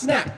snap.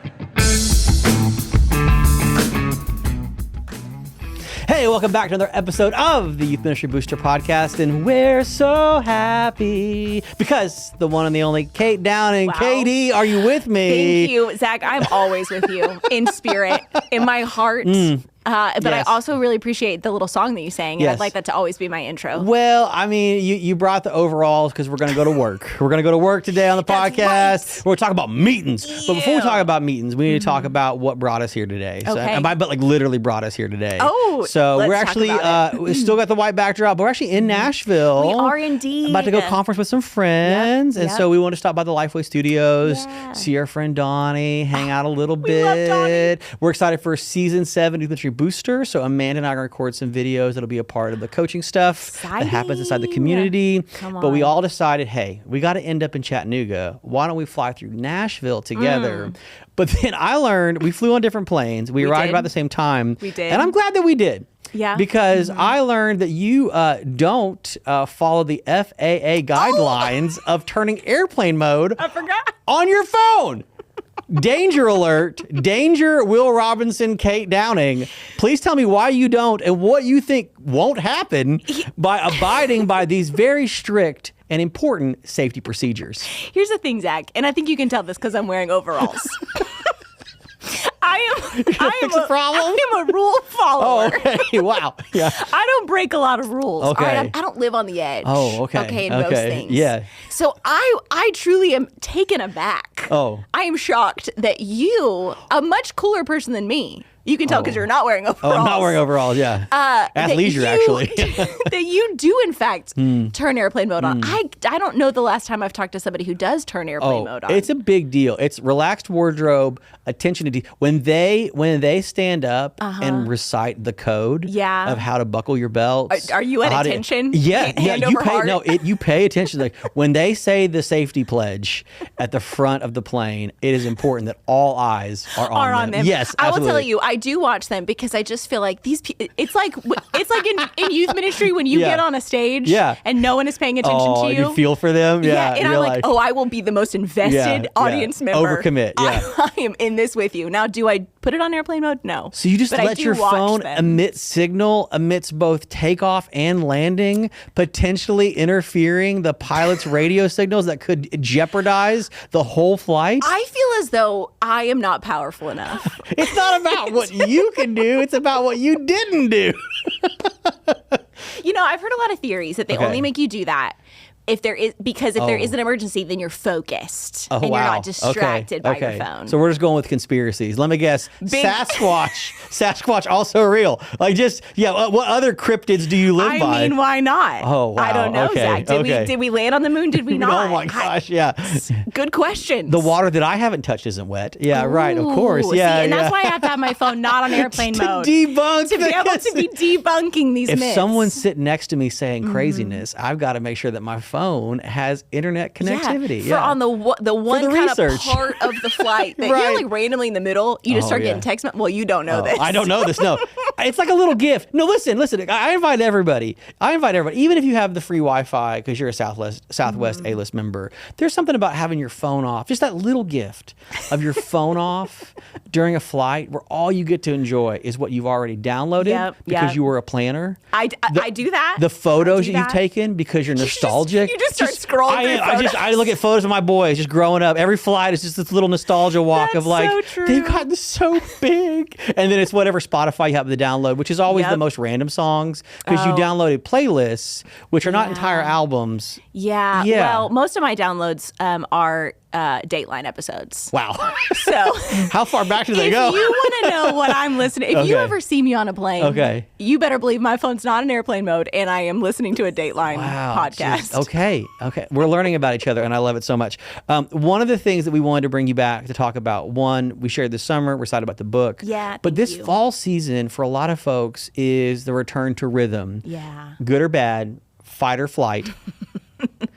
Hey, welcome back to another episode of the Youth Ministry Booster Podcast, and we're so happy because the one and the only Kate Downing. Wow. Katie, are you with me? Thank you, Zach. I'm always with you in spirit, in my heart. But Yes. I also really appreciate the little song that you sang. Yes. I'd like that to always be my intro. Well, I mean, you brought the overalls because we're going to go to work. We're going to go to work today on the That's podcast. right. We're talking about meetings. But before we Yeah. talk about meetings, we need to talk about what brought us here today. So, Okay. and by but like literally brought us here today. Oh, so let's we're talk actually about it. we still got the white backdrop, but we're actually in Nashville. We are indeed. About to go conference with some friends, and yep. so we want to stop by the Lifeway Studios, Yeah. see our friend Donnie, hang out a little We love Donnie. bit. We're excited for season 7 Youth Ministry Booster. So Amanda and I are going to record some videos that'll be a part of the coaching stuff that happens inside the Exciting. community. Come But we on. all decided, hey, we got to end up in Chattanooga. Why don't we fly through Nashville together? But then I learned we flew on different planes. We arrived did. about the same time. We did. And I'm glad that we did. Yeah. Because I learned that you don't follow the FAA guidelines of turning airplane mode I forgot. on your phone. Danger alert. Danger, Will Robinson, Kate Downing. Please tell me why you don't and what you think won't happen by abiding by these very strict and important safety procedures. Here's the thing, Zach, and I think you can tell this because I'm wearing overalls. I fix the problem? am a rule follower. Oh, okay. Wow. Yeah. I don't break a lot of rules. Okay. All right? I don't live on the edge. Oh, okay. Okay, in Okay. most things. Yeah. So I truly am taken aback. Oh. I am shocked that you, a much cooler person than me, you can tell because you're not wearing overalls. Oh, I'm not wearing overalls. Yeah. Athleisure, that actually. that you do, in fact, turn airplane mode on. I don't know the last time I've talked to somebody who does turn airplane mode on. It's a big deal. It's relaxed wardrobe, attention to detail. When they stand up and recite the code Yeah. of how to buckle your belts. Are you at how to- attention? Yeah, yeah. Hand You over pay heart? you pay attention. Like when they say the safety pledge at the front of the plane, it is important that all eyes are on them. Yes, I will absolutely. tell you, I do watch them because I just feel like these people, it's like in youth ministry when you Yeah. get on a stage Yeah. and no one is paying attention Oh, to you. you feel for them. Yeah, and you're I'm like, oh, I will be the most invested audience member. Overcommit. Yeah. I am in this with you. Now, do I put it on airplane mode? No. So you just But I let do your watch phone them. emit signal amidst both takeoff and landing, potentially interfering the pilot's radio signals that could jeopardize the whole flight? I feel as though I am not powerful enough. It's not about what you can do, it's about what you didn't do. You know, I've heard a lot of theories that they Okay. only make you do that if there is there Oh. is an emergency, then you're focused Oh, and wow. you're not distracted by your phone. So we're just going with conspiracies. Let me guess. Sasquatch also real. Like what other cryptids do you live by? I mean, why not? Oh, wow. I don't know, Okay, Zach. okay. Did we land on the moon? Did we not? Oh my gosh, yeah. Good questions. The water that I haven't touched isn't wet. Yeah, right, of course. Ooh, Yeah. see, and yeah. that's why I have to have my phone not on airplane to mode. debunk to be able this. to be debunking these If myths. someone's sitting next to me saying craziness, I've got to make sure that my phone has internet connectivity. For on the one the kind research. of part of the flight that Right. you're like randomly in the middle, you just Oh, start yeah. getting text. Well, you don't know this. I don't know this. No, it's like a little gift. No, listen. I invite everybody. Even if you have the free Wi-Fi because you're a Southwest A-list member. There's something about having your phone off. Just that little gift of your phone off during a flight, where all you get to enjoy is what you've already downloaded Yep, because yep. you were a planner. I do that. The photos I that do you've that. taken because you're nostalgic. you just start scrolling through I look at photos of my boys just growing up. Every flight is just this little nostalgia walk That's of like, so true. they've gotten so big. And then it's whatever Spotify you happen to download, which is always the Yep. most random songs because you Oh. downloaded playlists, which are not Yeah. entire albums. Yeah. Yeah. Well, most of my downloads are Dateline episodes. Wow. So How far back do they if go? you want to know what I'm listening, if you Okay. ever see me on a plane, Okay. you better believe my phone's not in airplane mode and I am listening to a Dateline podcast. Jeez. Okay. We're learning about each other, and I love it so much. One of the things that we wanted to bring you back to talk about, one, we shared this summer, we're excited about the book. Yeah, But thank this you. fall season, for a lot of folks, is the return to rhythm. Yeah. Good or bad, fight or flight.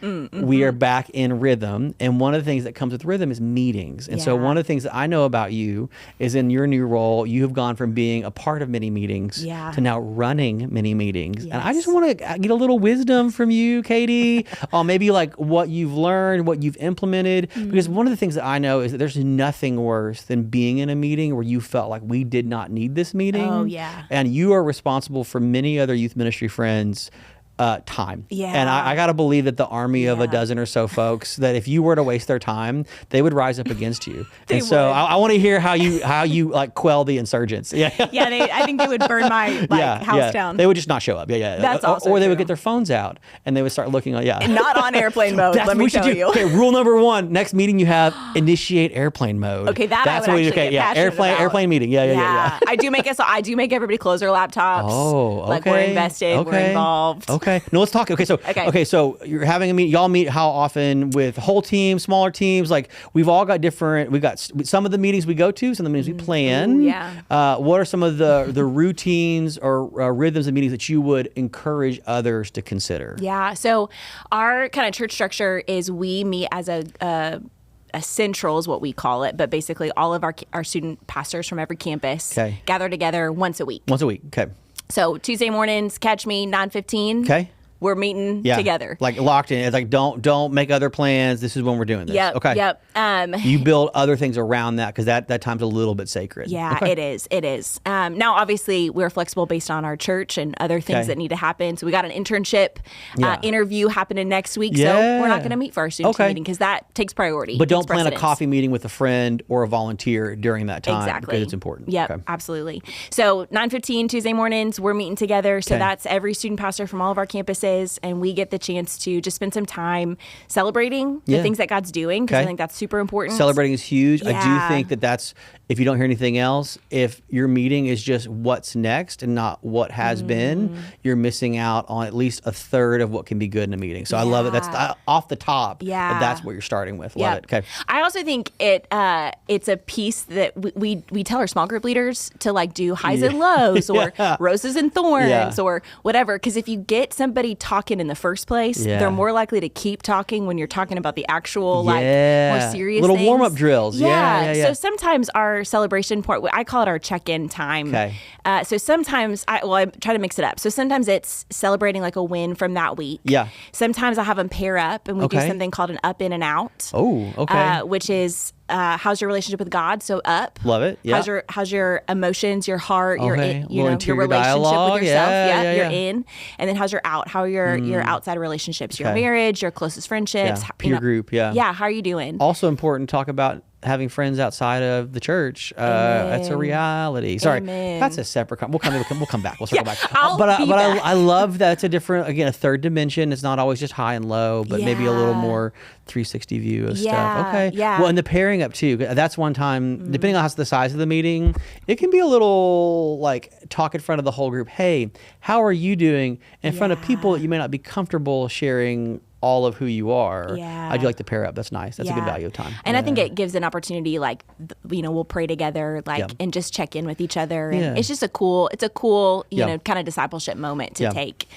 we are back in rhythm. And one of the things that comes with rhythm is meetings. And so one of the things that I know about you is in your new role, you have gone from being a part of many meetings to now running many meetings. And I just want to get a little wisdom from you, Katie, on maybe like what you've learned, what you've implemented. Because one of the things that I know is that there's nothing worse than being in a meeting where you felt like we did not need this meeting. Oh, yeah. And you are responsible for many other youth ministry friends' time. Yeah. And I got to believe that the army of a dozen or so folks, that if you were to waste their time, they would rise up against you. They and so would. I want to hear how you like quell the insurgents. Yeah. I think they would burn my house down. They would just not show up. Yeah. That's also or they would true. get their phones out and they would start looking. Not on airplane mode, That's let what me we should tell do. you. Okay, rule number 1, next meeting you have, initiate airplane mode. Okay, that's what actually get passionate about. Airplane meeting. Yeah. I do make everybody close their laptops. Oh, okay. Like we're invested, we're involved. Okay. No, let's talk. Okay, so you're having a meeting. Y'all meet how often with whole teams, smaller teams? Like we've all got different. We've got some of the meetings we go to, some of the meetings we plan. What are some of the routines or rhythms of meetings that you would encourage others to consider? Yeah. So our kind of church structure is we meet as a central is what we call it, but basically all of our student pastors from every campus gather together once a week. Once a week. Okay. So Tuesday mornings, catch me 9:15. Okay. We're meeting together. Like locked in. It's like don't make other plans. This is when we're doing this. Yep. You build other things around that because that time's a little bit sacred. Yeah, it is. Now, obviously, we're flexible based on our church and other things that need to happen. So we got an internship interview happening next week. So we're not going to meet for our student meeting because that takes priority. But don't plan a coffee meeting with a friend or a volunteer during that time because it's important. Yep, absolutely. So 9:15 Tuesday mornings, we're meeting together. So that's every student pastor from all of our campuses. And we get the chance to just spend some time celebrating the things that God's doing because I think that's super important. Celebrating is huge. I do think that's, if you don't hear anything else, if your meeting is just what's next and not what has been, you're missing out on at least a third of what can be good in a meeting. So I love it. That's off the top. Yeah. That's what you're starting with. Love it. Okay. I also think it's a piece that we tell our small group leaders to like do highs and lows or roses and thorns or whatever. Because if you get somebody talking in the first place, they're more likely to keep talking when you're talking about the actual like more serious little things. warm-up drills. Yeah. So sometimes our celebration part, I call it our check-in time. Okay. So sometimes I try to mix it up. So sometimes it's celebrating like a win from that week. Yeah. Sometimes I have them pair up and we do something called an up, in, and out. Oh, okay. Which is how's your relationship with God? So up. Love it. Yeah. How's your emotions, your heart, your your interior relationship dialogue. with yourself? You're Yeah. in. And then how's your out? How are your outside relationships, your marriage, your closest friendships, peer group. Yeah. Yeah. How are you doing? Also important to talk about having friends outside of the church. That's a reality. Sorry, that's a separate. We'll come back. We'll circle back. I love that it's a different, again, a third dimension. It's not always just high and low, but maybe a little more 360 view of stuff. Okay. Yeah. Well, and the pairing up too. That's one time, depending on the size of the meeting, it can be a little like talk in front of the whole group. Hey, how are you doing? In front of people that you may not be comfortable sharing all of who you are. I do like to pair up. That's nice. That's a good value of time. And I think it gives an opportunity, like, we'll pray together, like, and just check in with each other. And it's just a cool, you know, kind of discipleship moment to take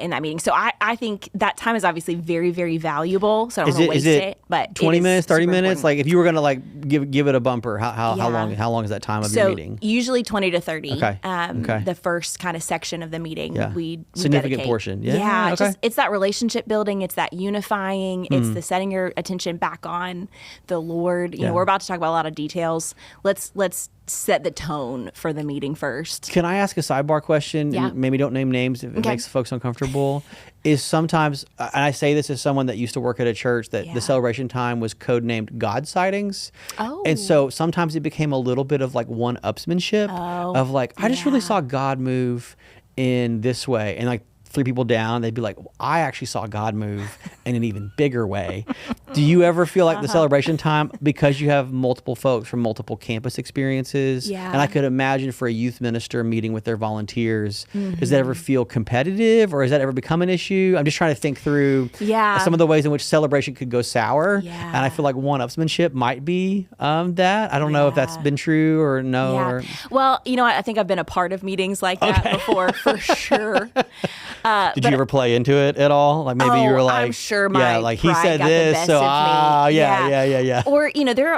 in that meeting. So I think that time is obviously very, very valuable. So I don't want to waste it. But 20 minutes, 30 minutes? Important. Like if you were going to like give it a bumper, how long is that time of your meeting? Usually 20 to 30. Okay. The first kind of section of the meeting, we significant dedicate. portion. It's that relationship building. It's that unifying. It's the setting your attention back on the Lord. You know, we're about to talk about a lot of details. Let's set the tone for the meeting first. Can I ask a sidebar question? Yeah. And maybe don't name names if it makes folks uncomfortable. Is sometimes, and I say this as someone that used to work at a church, that the celebration time was codenamed God sightings. Oh. And so sometimes it became a little bit of like one-upsmanship of like, I just really saw God move in this way. And like 3 people down, they'd be like, well, I actually saw God move in an even bigger way. Do you ever feel like the celebration time, because you have multiple folks from multiple campus experiences, and I could imagine for a youth minister meeting with their volunteers, does that ever feel competitive, or has that ever become an issue? I'm just trying to think through some of the ways in which celebration could go sour, and I feel like one-upsmanship might be that. I don't know if that's been true or no. Well, you know, I think I've been a part of meetings like that before, for sure. Did you ever play into it at all? Like maybe you were like, I'm sure my like he pride said got this, the best so of me. yeah. Or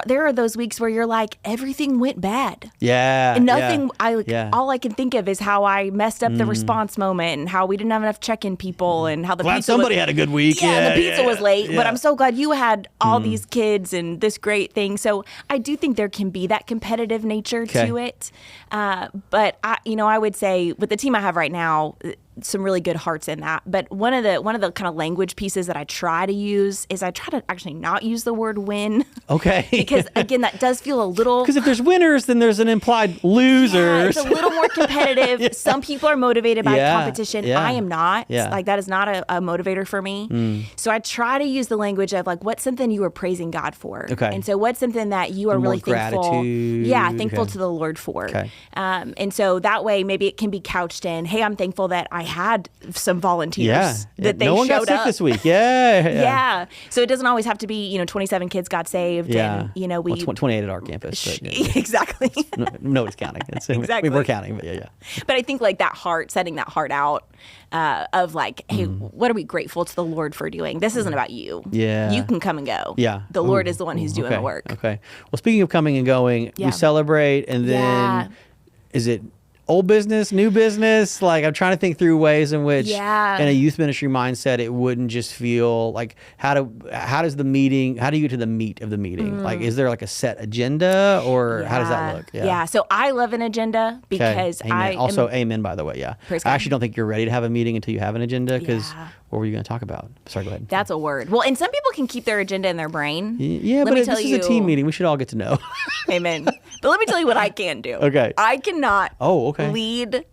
there are those weeks where you're like, everything went bad. Yeah. And nothing. Yeah. All I can think of is how I messed up the response moment, and how we didn't have enough check-in people, and how the Glad pizza somebody had a good week. Yeah, the pizza was late, but I'm so glad you had all Mm. these kids and this great thing. So I do think there can be that competitive nature to it. But I would say with the team I have right now, some really good hearts in that. But one of the kind of language pieces that I try to use is I try to actually not use the word win. Okay. Because again, that does feel a little. Because if there's winners, then there's an implied losers. Yeah, it's a little more competitive. Yeah. Some people are motivated by competition. Yeah. I am not. Yeah. Like that is not a motivator for me. So I try to use the language of like, what's something you are praising God for? Okay. And so what's something that you are More really thankful? gratitude. Yeah, thankful Okay. to the Lord for. Okay. And so that way, maybe it can be couched in, hey, I'm thankful that I had some volunteers that they no one showed got sick up this week. Yeah. Yeah. So it doesn't always have to be, 27 kids got saved. Yeah. And, we. Well, 28 at our campus. But, Exactly. nobody's counting. Exactly. We're counting, but yeah. But I think like that heart, setting that heart out of like, hey, what are we grateful to the Lord for doing? This isn't about you. Yeah. You can come and go. Yeah. The Lord is the one who's doing the work. Okay. Well, speaking of coming and going, Yeah. we celebrate, and then is it old business, new business? Like I'm trying to think through ways in which, in a youth ministry mindset, it wouldn't just feel like how do you get to the meat of the meeting? Like, is there like a set agenda, or how does that look? Yeah. So I love an agenda because amen. Amen, by the way. Yeah. Praise I God. actually don't think you're ready to have a meeting until you have an agenda, because what were you going to talk about? Sorry, go ahead. That's a word. Well, and some people can keep their agenda in their brain. Yeah, but this is a team meeting. We should all get to know. Amen. But let me tell you what I can do. Okay. I cannot okay. lead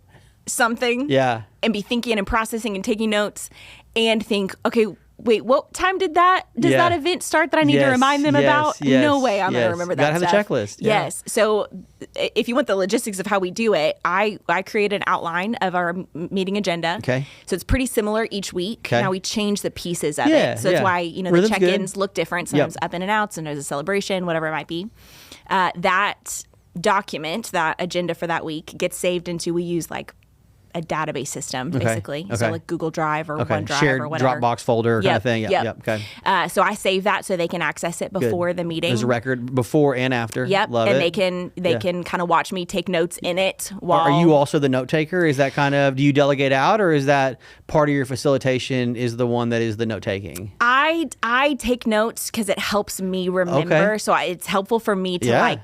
something and be thinking and processing and taking notes and think, okay, wait, what time does that event start that I need to remind them about? No way I'm going to remember that. You gotta have the checklist. Yes. So if you want the logistics of how we do it, I create an outline of our meeting agenda. Okay. So it's pretty similar each week. Okay. Now we change the pieces of it. So that's why, the Rhythm's check-ins good. look different. Sometimes up in and out, sometimes a celebration, whatever it might be. That document, that agenda for that week gets saved into, we use like a database system, basically. So like Google Drive or OneDrive shared or whatever. Dropbox folder kind of thing. Yep. Okay. So I save that so they can access it before the meeting. There's a record before and after. Yep. Love and it. they can kind of watch me take notes in it while. Are you also the note taker? Is that do you delegate out, or is that part of your facilitation is the one that is the note taking? I take notes because it helps me remember. Okay. So it's helpful for me to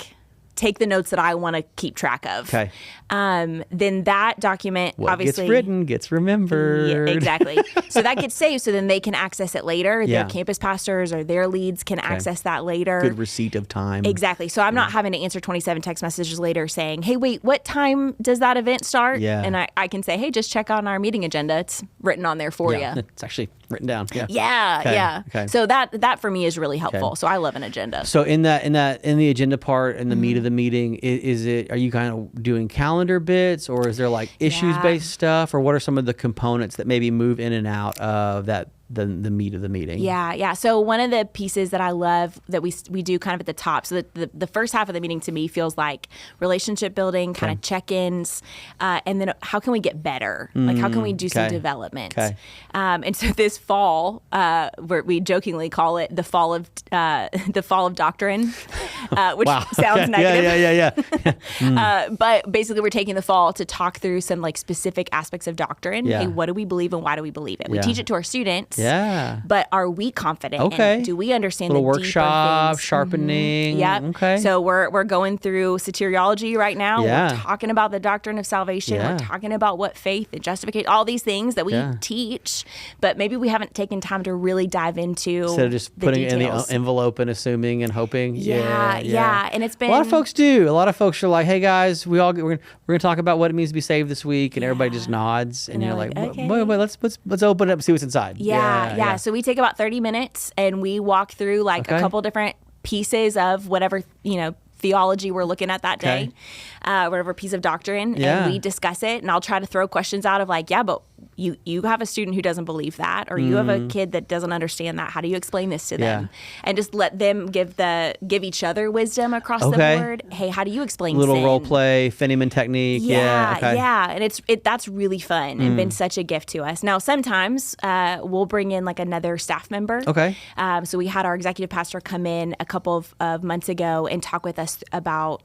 take the notes that I want to keep track of. Okay. Then that document What obviously gets written gets remembered. Yeah, exactly. So that gets saved, so then they can access it later. Yeah. Their campus pastors or their leads can access that later. Good receipt of time. Exactly. So I'm not having to answer 27 text messages later saying, hey, wait, what time does that event start? Yeah. And I can say, hey, just check on our meeting agenda. It's written on there for you. It's actually written down. Yeah. Yeah. Okay. So that for me is really helpful. Okay. So I love an agenda. So in the agenda part and the meat of the meeting, are you kind of doing calendar bits, or is there like issues based stuff, or what are some of the components that maybe move in and out of the meat of the meeting? Yeah. So one of the pieces that I love that we do kind of at the top, so the first half of the meeting to me feels like relationship building, kind of check-ins, and then how can we get better? Like how can we do some development? Okay. And so this fall, we jokingly call it the fall of doctrine, which sounds negative. Yeah. But basically, we're taking the fall to talk through some like specific aspects of doctrine. Hey, what do we believe and why do we believe it? We teach it to our students. Yeah. But are we confident? Okay. And do we understand little the workshop, deeper things? sharpening. Yeah. Okay. So we're going through soteriology right now. Yeah. We're talking about the doctrine of salvation. Yeah. We're talking about what faith and justification, all these things that we teach, but maybe we haven't taken time to really dive into instead of just putting it in details. the envelope and assuming and hoping. Yeah. And it's been a lot of folks do. A lot of folks are like, "Hey guys, we're gonna talk about what it means to be saved this week," and everybody just nods, and you're like, okay. wait, let's open it up and see what's inside. Yeah. So we take about 30 minutes and we walk through like a couple different pieces of whatever, theology we're looking at that day, whatever piece of doctrine, and we discuss it. And I'll try to throw questions out of like, but you have a student who doesn't believe that, or you have a kid that doesn't understand that. How do you explain this to them? And just let them give each other wisdom across the board. Hey, how do you explain little sin? role play, Fenneman technique? And that's really fun and been such a gift to us. Now sometimes we'll bring in like another staff member. So we had our executive pastor come in a couple of months ago and talk with us about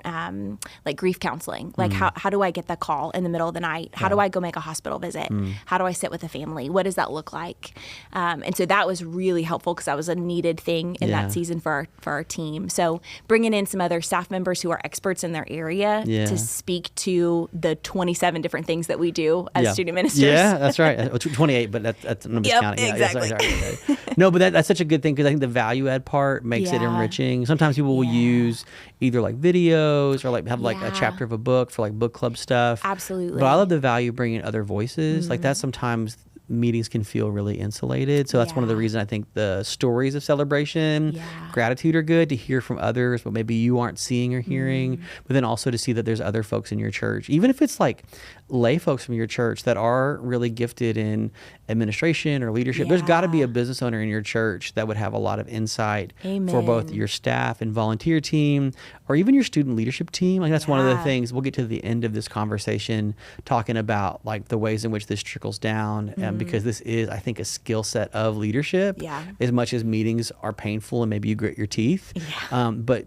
like grief counseling. Like how do I get the call in the middle of the night? How do I go make a hospital visit? How do I sit with a family? What does that look like? And so that was really helpful because that was a needed thing in that season for our team. So bringing in some other staff members who are experts in their area to speak to the 27 different things that we do as student ministers. Yeah, that's right. 28, but that's I'm miscounting. Exactly. No, but that's such a good thing because I think the value add part makes it enriching. Sometimes people will use either like videos or like have like a chapter of a book for like book club stuff. Absolutely. But I love the value of bringing other voices. Like that sometimes meetings can feel really insulated. So that's one of the reasons I think the stories of celebration, gratitude are good to hear from others, but maybe you aren't seeing or hearing, but then also to see that there's other folks in your church, even if it's like lay folks from your church that are really gifted in administration or leadership. There's got to be a business owner in your church that would have a lot of insight for both your staff and volunteer team or even your student leadership team. Like that's one of the things we'll get to the end of this conversation talking about like the ways in which this trickles down because this is, I think, a skill set of leadership as much as meetings are painful and maybe you grit your teeth. But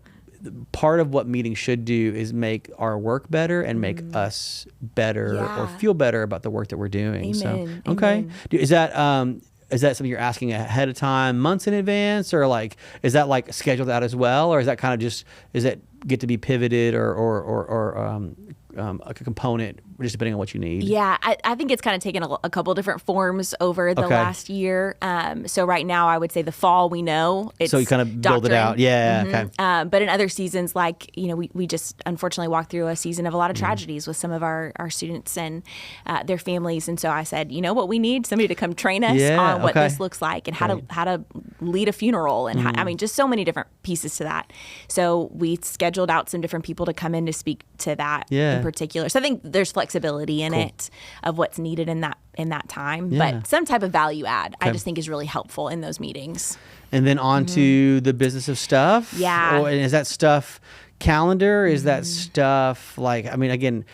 part of what meetings should do is make our work better and make us better or feel better about the work that we're doing. Amen. So, okay. Amen. Is that something you're asking ahead of time, months in advance, or like, is that like scheduled out as well? Or is that kind of just, is it get to be pivoted or a component just depending on what you need? Yeah, I think it's kind of taken a couple different forms over the last year. So right now, I would say the fall, we know it's so you kind of build it out. Yeah. Okay. But in other seasons, like, we just unfortunately walked through a season of a lot of tragedies with some of our students and their families. And so I said, you know what we need? Somebody to come train us on what this looks like and how to lead a funeral. And how, I mean, just so many different pieces to that. So we scheduled out some different people to come in to speak to that in particular. So I think there's flexibility in it of what's needed in that time, but some type of value add I just think is really helpful in those meetings. And then on to the business of stuff. Yeah. And is that stuff calendar? Is that stuff like, I mean, again,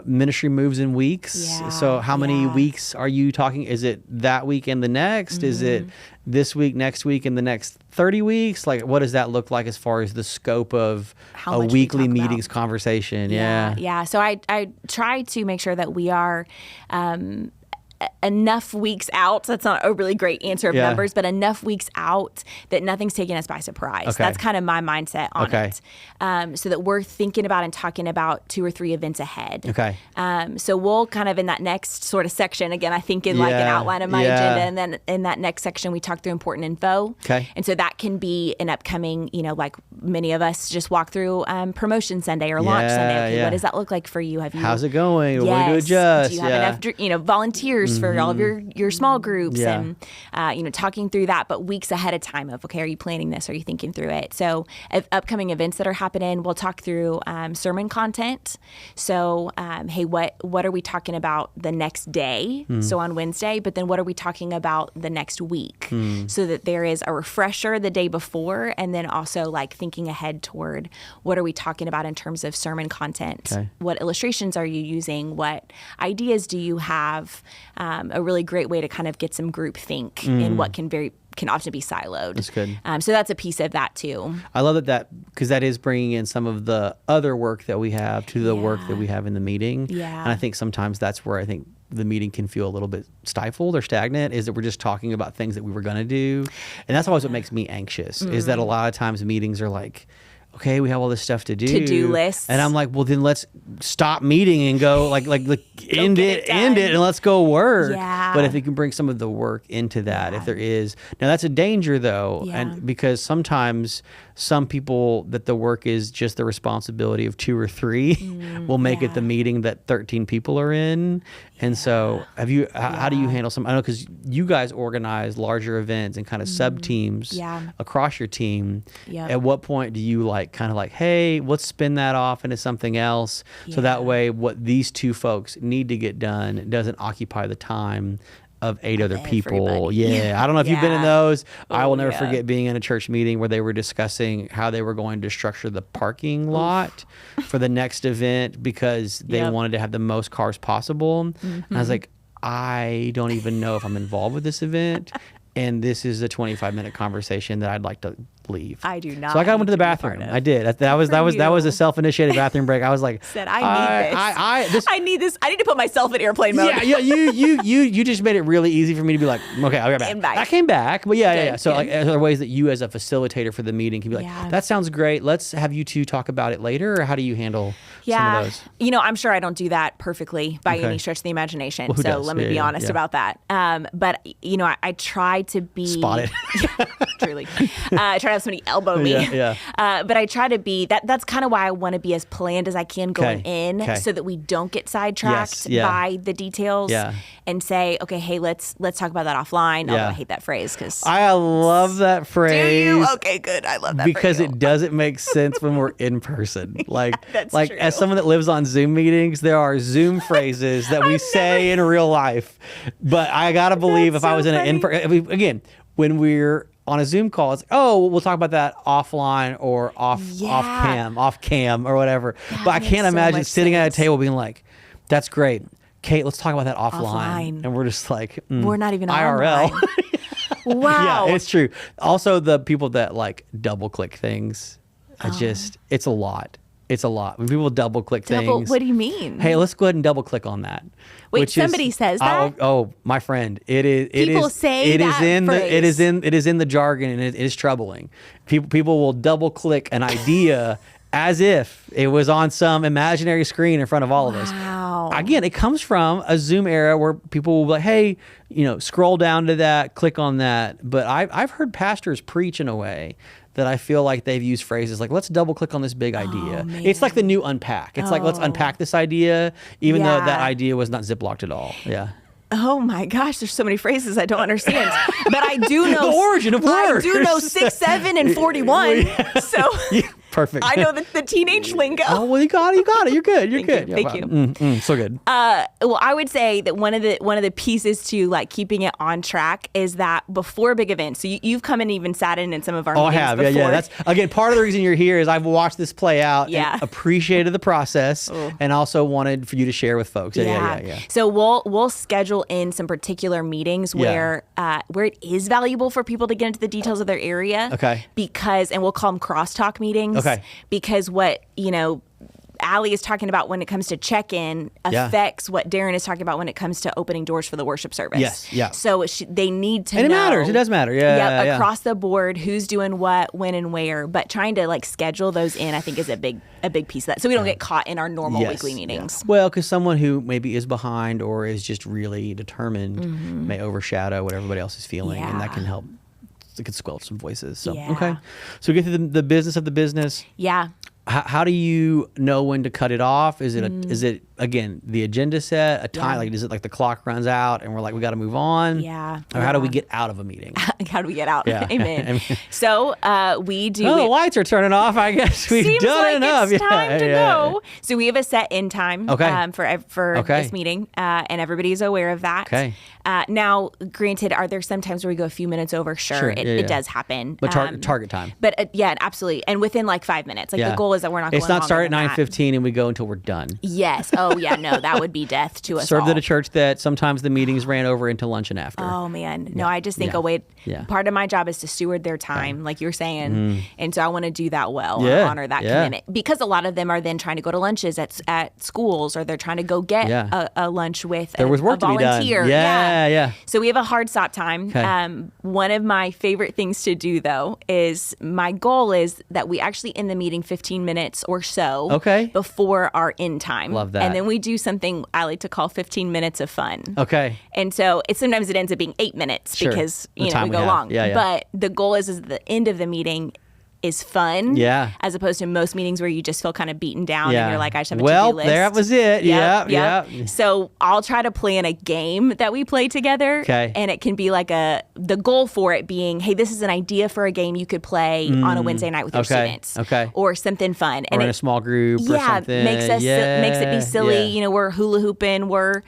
ministry moves in weeks. Yeah. So how many weeks are you talking? Is it that week and the next? Is it this week, next week, and the next 30 weeks? Like, what does that look like as far as the scope of a weekly meetings conversation? Yeah. So I try to make sure that we are enough weeks out. That's not a really great answer of numbers, but enough weeks out that nothing's taking us by surprise. That's kind of my mindset on it. So that we're thinking about and talking about 2 or 3 events ahead. So we'll kind of in that next sort of section, again, I think in like an outline of my agenda, and then in that next section, we talk through important info. And so that can be an upcoming, like many of us just walk through promotion Sunday or launch Sunday. Okay, what does that look like for you? How's it going? What do we adjust? Do you have enough, volunteers for all of your small groups and, talking through that, but weeks ahead of time of, okay, are you planning this? Are you thinking through it? So upcoming events that are happening, we'll talk through sermon content. So, hey, what are we talking about the next day? So on Wednesday, but then what are we talking about the next week? So that there is a refresher the day before, and then also like thinking ahead toward what are we talking about in terms of sermon content? What illustrations are you using? What ideas do you have? A really great way to kind of get some group think in what can often be siloed. That's good. So that's a piece of that too. I love that because that is bringing in some of the other work that we have to the work that we have in the meeting. And I think sometimes that's where I think the meeting can feel a little bit stifled or stagnant, is that we're just talking about things that we were going to do. And that's always what makes me anxious, is that a lot of times meetings are like, okay, we have all this stuff to do. To-do lists. And I'm like, well, then let's stop meeting and go like end it, and let's go work. But if you can bring some of the work into that, if there is. Now, that's a danger, though, and because sometimes some people that the work is just the responsibility of 2 or 3 will make it the meeting that 13 people are in. And so how do you handle some, I know because you guys organize larger events and kind of sub teams across your team. At what point do you like kind of like, hey, let's spin that off into something else. So that way what these two folks need to get done doesn't occupy the time of 8 other people. Everybody. Yeah. I don't know if you've been in those. I will never yeah. forget being in a church meeting where they were discussing how they were going to structure the parking lot for the next event because they wanted to have the most cars possible. And I was like, I don't even know if I'm involved with this event. And this is a 25-minute conversation that I'd like to leave. I do not. So I got went to the need be bathroom. part of. I did. That was a self-initiated bathroom break. I was like, Said I need this. I need this. I need to put myself in airplane mode. Yeah. You just made it really easy for me to be like, okay, I'll get back. I came back, but yeah. So like, are there ways that you as a facilitator for the meeting can be like, that sounds great. Let's have you two talk about it later, or how do you handle some of those? You know, I'm sure I don't do that perfectly by any stretch of the imagination. Well, who so does? let me be honest about that. But you know, I try to be spotted. Truly, I try to have somebody elbow me. But I try to be that's kind of why I want to be as planned as I can going in, so that we don't get sidetracked by the details and say, okay, hey, let's talk about that offline. Although I hate that phrase because I love that phrase. Do you? Okay, good. I love that because it doesn't make sense when we're in person. Like, that's like true. As someone that lives on Zoom meetings, there are Zoom phrases that we say in real life. But I gotta believe if I was in an in-person, again, when we're on a Zoom call, it's we'll talk about that offline or off cam or whatever. But I can't imagine sitting at a table being like, "That's great, Kate. Let's talk about that offline." And we're just like, we're not even IRL. Wow. Yeah, it's true. Also, the people that like double click things, it's a lot. It's a lot. When people double click things. What do you mean? Hey, let's go ahead and double click on that. Wait, somebody says that? Oh, my friend, it is. People say that phrase. It is in the jargon, and it is troubling. People will double click an idea as if it was on some imaginary screen in front of all of us. Wow. Again, it comes from a Zoom era where people will be like, hey, scroll down to that, click on that. But I've heard pastors preach in a way that I feel like they've used phrases like, let's double click on this big idea. It's like the new unpack. It's like, let's unpack this idea, even though that idea was not ziplocked at all. Yeah. Oh my gosh, there's so many phrases I don't understand. But I do know the origin of words. I do know 6, 7, and 41. So perfect. I know the teenage lingo. Oh well, you got it. You're good. You're good. Thank you. So good. Well, I would say that one of the pieces to like keeping it on track is that before big events. So you've come and even sat in some of our meetings. I have. Before. Yeah. That's again part of the reason you're here is I've watched this play out. Yeah. And appreciated the process and also wanted for you to share with folks. Yeah. So we'll schedule in some particular meetings where it is valuable for people to get into the details of their area. Okay. And we'll call them crosstalk meetings. Okay. Because what, Allie is talking about when it comes to check-in affects what Darren is talking about when it comes to opening doors for the worship service. Yes, yeah. So they need to know. And it matters. It does matter. Yeah. Across the board, who's doing what, when, and where. But trying to like schedule those in, I think, is a big piece of that. So we don't get caught in our normal weekly meetings. Yeah. Well, because someone who maybe is behind or is just really determined may overshadow what everybody else is feeling, and that can help. It could squelch some voices. So okay. So we get to the business of the business. Yeah. How do you know when to cut it off? Is it again the agenda set a time? Like is it like the clock runs out and we're like we got to move on? Yeah. Or how do we get out of a meeting? How do we get out? Yeah. Amen. So we do. Oh, the lights are turning off. I guess we've seems done like enough. It's time to go. So we have a set end time. For this meeting, and everybody's aware of that. Okay. Now, granted, are there some times where we go a few minutes over? Sure. It does happen. But target time. But absolutely, and within like 5 minutes. Like the goal is that we're not. It's going not start at longer than 9:15 and we go until we're done. Yes. Oh yeah. No, that would be death to us. Served all. at a church that sometimes the meetings ran over into lunch and after. Oh man. No, I just think part of my job is to steward their time, like you're saying, and so I want to do that well, honor that commitment, because a lot of them are then trying to go to lunches at schools, or they're trying to go get a lunch with a volunteer. Yeah. So we have a hard stop time. Okay. One of my favorite things to do though is my goal is that we actually end the meeting 15 minutes or so before our end time. Love that. And then we do something I like to call 15 minutes of fun. Okay. And so sometimes it ends up being 8 minutes because we go long. Yeah. But the goal is at the end of the meeting, is fun. Yeah. As opposed to most meetings where you just feel kind of beaten down Yeah. and you're like, I just have a well, to-do list. there was it. Yep, Yeah. So I'll try to plan a game that we play together. Okay. And it can be like the goal for it being, hey, this is an idea for a game you could play on a Wednesday night with your students. Okay. Or something fun. Or in a small group or something. Makes it be silly. You know, we're hula hooping, we're,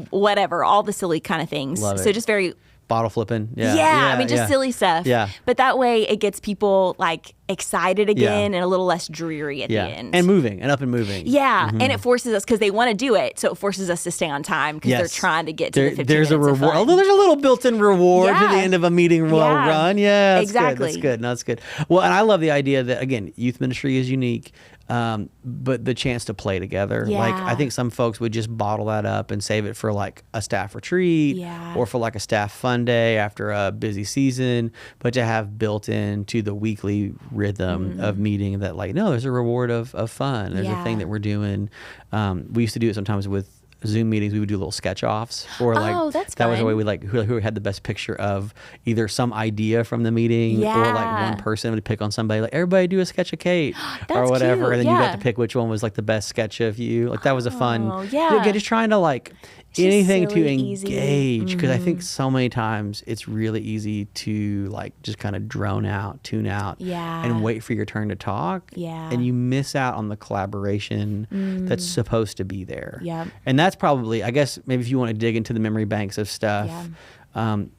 whatever, all the silly kind of things. Love so it. just very... Bottle flipping. I mean, just silly stuff. Yeah. But that way it gets people like excited again and a little less dreary at the end. And moving and up and moving. Yeah. And it forces us, because they want to do it, so it forces us to stay on time because they're trying to get to the 15 there's minutes a of reward. fun. Although there's a little built-in reward to the end of a meeting run. Yeah, that's exactly. good. That's good. No, that's good. Well, and I love the idea that, again, youth ministry is unique. But the chance to play together, like I think some folks would just bottle that up and save it for like a staff retreat or for like a staff fun day after a busy season, but to have built into the weekly rhythm of meeting that, like, no, there's a reward of fun. There's a thing that we're doing. We used to do it sometimes with Zoom meetings. We would do little sketch offs, or like that's that was fun. the way we like who had the best picture of either some idea from the meeting or like one person would pick on somebody, like, everybody do a sketch of Kate or whatever, cute. and then you got to pick which one was like the best sketch of you. Like that was a fun. Just trying to like anything to engage, because I think so many times it's really easy to like just kind of drone out, tune out, and wait for your turn to talk, and you miss out on the collaboration that's supposed to be there. And that's probably, I guess, maybe if you want to dig into the memory banks of stuff,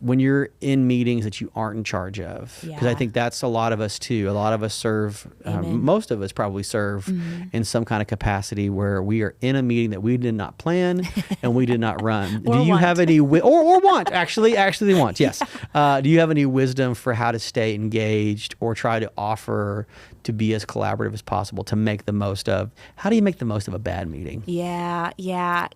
when you're in meetings that you aren't in charge of, because I think that's a lot of us too. A lot of us serve, most of us probably serve in some kind of capacity where we are in a meeting that we did not plan and we did not run. Do you have any, or want, actually want, yes. Do you have any wisdom for how to stay engaged or try to offer to be as collaborative as possible to make the most of, how do you make the most of a bad meeting?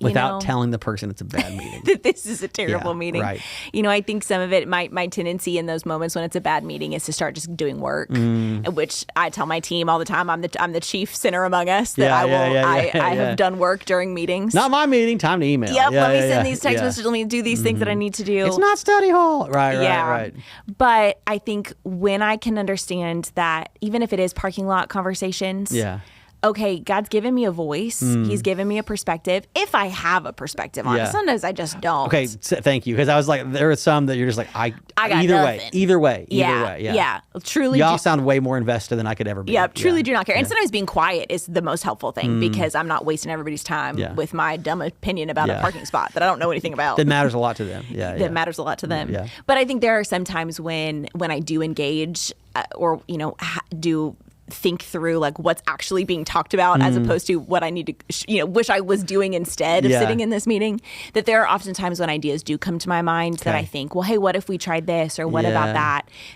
Without telling the person it's a bad meeting. That this is a terrible meeting. Right. You know, I think some of it, my tendency in those moments when it's a bad meeting is to start just doing work, which I tell my team all the time. I'm the chief sinner among us that I have done work during meetings. Not my meeting, time to email. Let me send these text messages. Let me do these things that I need to do. It's not study hall. Right. But I think when I can understand that, even if it is parking lot conversations, okay, God's given me a voice. He's given me a perspective. If I have a perspective on it, sometimes I just don't. Okay, thank you. Because I was like, there are some that you're just like, I got either nothing. way. Yeah. Truly. Y'all sound way more invested than I could ever be. Truly do not care. And sometimes being quiet is the most helpful thing because I'm not wasting everybody's time with my dumb opinion about a parking spot that I don't know anything about. That matters a lot to them. That matters a lot to them. But I think there are some times when I do engage or, do think through like what's actually being talked about as opposed to what I need to wish I was doing instead of sitting in this meeting, that there are often times when ideas do come to my mind that I think, well, hey, what if we tried this, or what about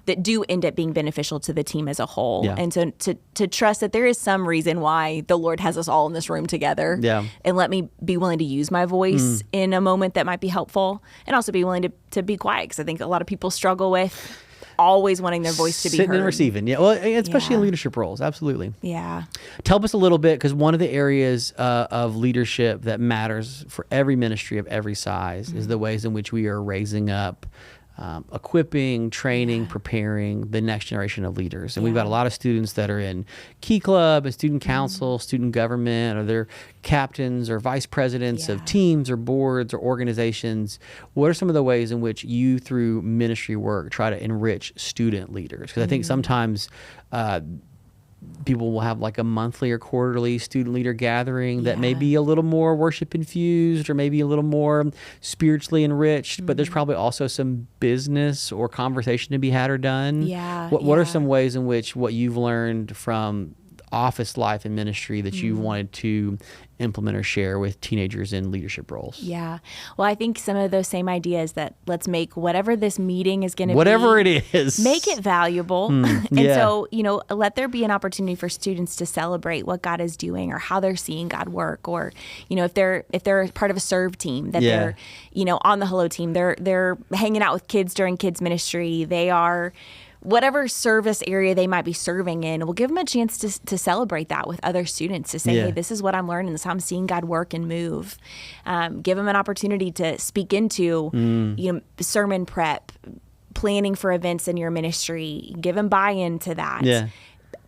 that do end up being beneficial to the team as a whole. And so to trust that there is some reason why the Lord has us all in this room together, and let me be willing to use my voice in a moment that might be helpful, and also be willing to be quiet, because I think a lot of people struggle with always wanting their voice to be sitting heard. And receiving. Well, especially in leadership roles. Absolutely. Tell us a little bit, because one of the areas of leadership that matters for every ministry of every size is the ways in which we are raising up, equipping, training, preparing the next generation of leaders. And we've got a lot of students that are in Key Club and student council, student government, or they're captains or vice presidents of teams or boards or organizations. What are some of the ways in which you, through ministry work, try to enrich student leaders? Because I think sometimes people will have like a monthly or quarterly student leader gathering that may be a little more worship infused or maybe a little more spiritually enriched, but there's probably also some business or conversation to be had or done. What are some ways in which what you've learned from office life and ministry that you wanted to implement or share with teenagers in leadership roles? Well, I think some of those same ideas, that let's make whatever this meeting is going to be, whatever it is, make it valuable. And so, let there be an opportunity for students to celebrate what God is doing or how they're seeing God work, or, if they're part of a serve team, that they're, on the Hello team, they're hanging out with kids during kids ministry. They are whatever service area they might be serving in. We'll give them a chance to celebrate that with other students, to say, hey, this is what I'm learning. This is how I'm seeing God work and move. Give them an opportunity to speak into, sermon prep, planning for events in your ministry, give them buy-in to that. Yeah.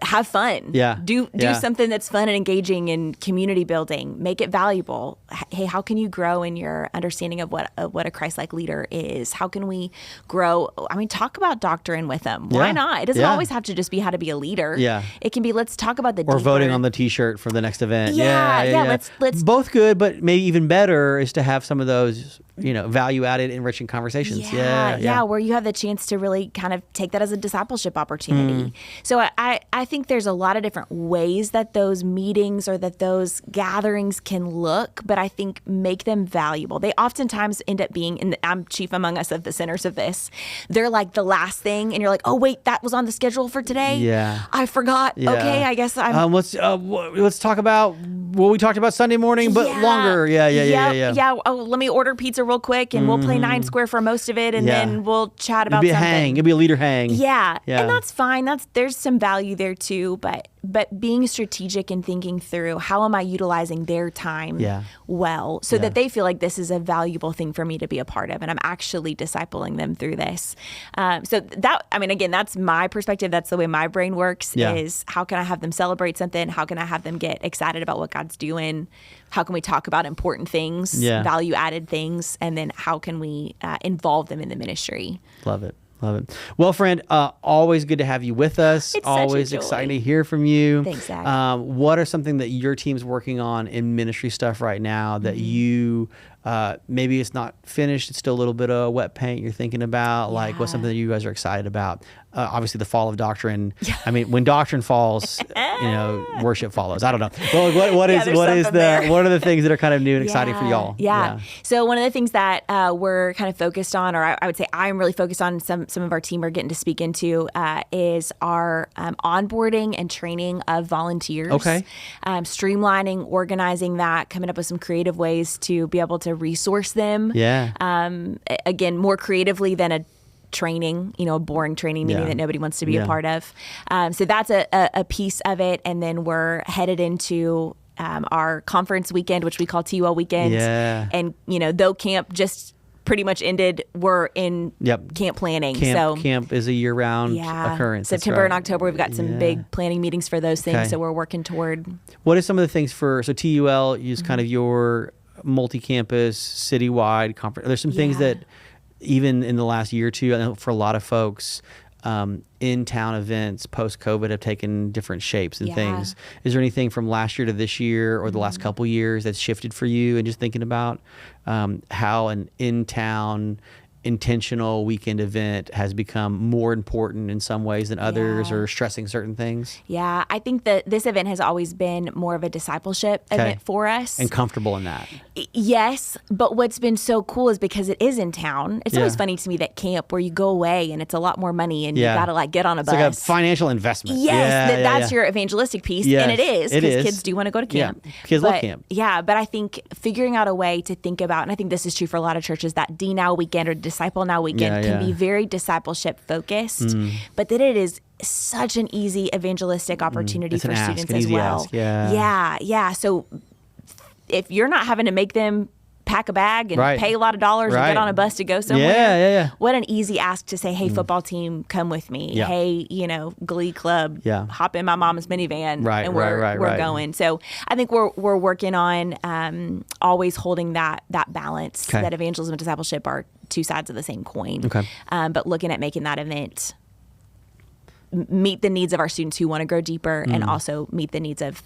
Have fun. Yeah. Do something that's fun and engaging and community building. Make it valuable. Hey, how can you grow in your understanding of what a Christ-like leader is? How can we grow? I mean, talk about doctrine with them. Why not? It doesn't always have to just be how to be a leader. Yeah. It can be, let's talk about the or deeper. voting on the T-shirt for the next event. Yeah. Let's both good, but maybe even better is to have some of those, value-added, enriching conversations. Yeah, where you have the chance to really kind of take that as a discipleship opportunity. So I think there's a lot of different ways that those meetings or that those gatherings can look, but I think make them valuable. They oftentimes end up being, and I'm chief among us of the sinners of this, they're like the last thing, and you're like, oh, wait, that was on the schedule for today? Yeah. I forgot. Yeah. Okay, I guess I'm... Let's talk about what we talked about Sunday morning, but longer. Yeah. Oh, let me order pizza real quick, and we'll play 9 Square for most of it, and then we'll chat about something. It'll be a leader hang. Yeah. And that's fine. There's some value there too, but being strategic and thinking through how am I utilizing their time well so that they feel like this is a valuable thing for me to be a part of, and I'm actually discipling them through this. So that, I mean, again, that's my perspective. That's the way my brain works is how can I have them celebrate something? How can I have them get excited about what God's doing? How can we talk about important things, value added things? And then how can we involve them in the ministry? Love it. Well, friend, always good to have you with us. It's always such a joy. exciting to hear from you. Thanks, Zach. What are something that your team's working on in ministry stuff right now that you maybe it's not finished, it's still a little bit of wet paint you're thinking about? Like, what's something that you guys are excited about? Obviously, the fall of doctrine. I mean, when doctrine falls, worship follows. I don't know. Well, what are the things that are kind of new and exciting for y'all? Yeah. So one of the things that we're kind of focused on, or I would say I'm really focused on, some of our team are getting to speak into, is our onboarding and training of volunteers. Okay. Streamlining, organizing that, coming up with some creative ways to be able to resource them. Yeah. Again, more creatively than a training, a boring training meeting that nobody wants to be a part of. So that's a piece of it. And then we're headed into our conference weekend, which we call TUL weekend. Yeah. And, though camp just pretty much ended, we're in camp planning. Camp is a year-round occurrence. September and October, we've got some big planning meetings for those things. So we're working toward. What are some of the things so TUL is kind of your multi-campus, citywide conference. There's some things that even in the last year or two, I know for a lot of folks, in-town events post-COVID have taken different shapes and things. Is there anything from last year to this year or the last couple years that's shifted for you, and just thinking about how an in-town intentional weekend event has become more important in some ways than others, or stressing certain things? Yeah, I think that this event has always been more of a discipleship event for us. And comfortable in that. Yes, but what's been so cool is because it is in town. It's always funny to me that camp where you go away and it's a lot more money and you got to get on a bus. It's like a financial investment. Yes, that's your evangelistic piece. And it is, because kids do want to go to camp. Yeah. Kids love camp. Yeah, but I think figuring out a way to think about, and I think this is true for a lot of churches, that D Now weekend or Disciple Now weekend can be very discipleship focused, but that it is such an easy evangelistic opportunity for students as well. Yeah. So if you're not having to make them pack a bag and pay a lot of dollars and get on a bus to go somewhere, what an easy ask to say, hey, football team, come with me. Hey, Glee Club, hop in my mom's minivan, and we're going. So I think we're working on always holding that balance, that evangelism and discipleship are two sides of the same coin. But looking at making that event meet the needs of our students who want to grow deeper and also meet the needs of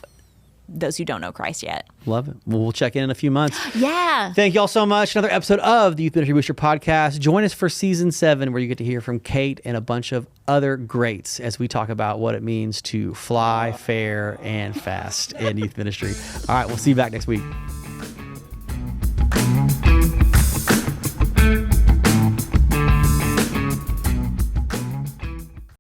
those who don't know Christ yet. Love it. Well, we'll check in a few months. Yeah. Thank you all so much. Another episode of the Youth Ministry Booster podcast. Join us for season 7, where you get to hear from Kate and a bunch of other greats as we talk about what it means to fly, fair, and fast in youth ministry. All right. We'll see you back next week.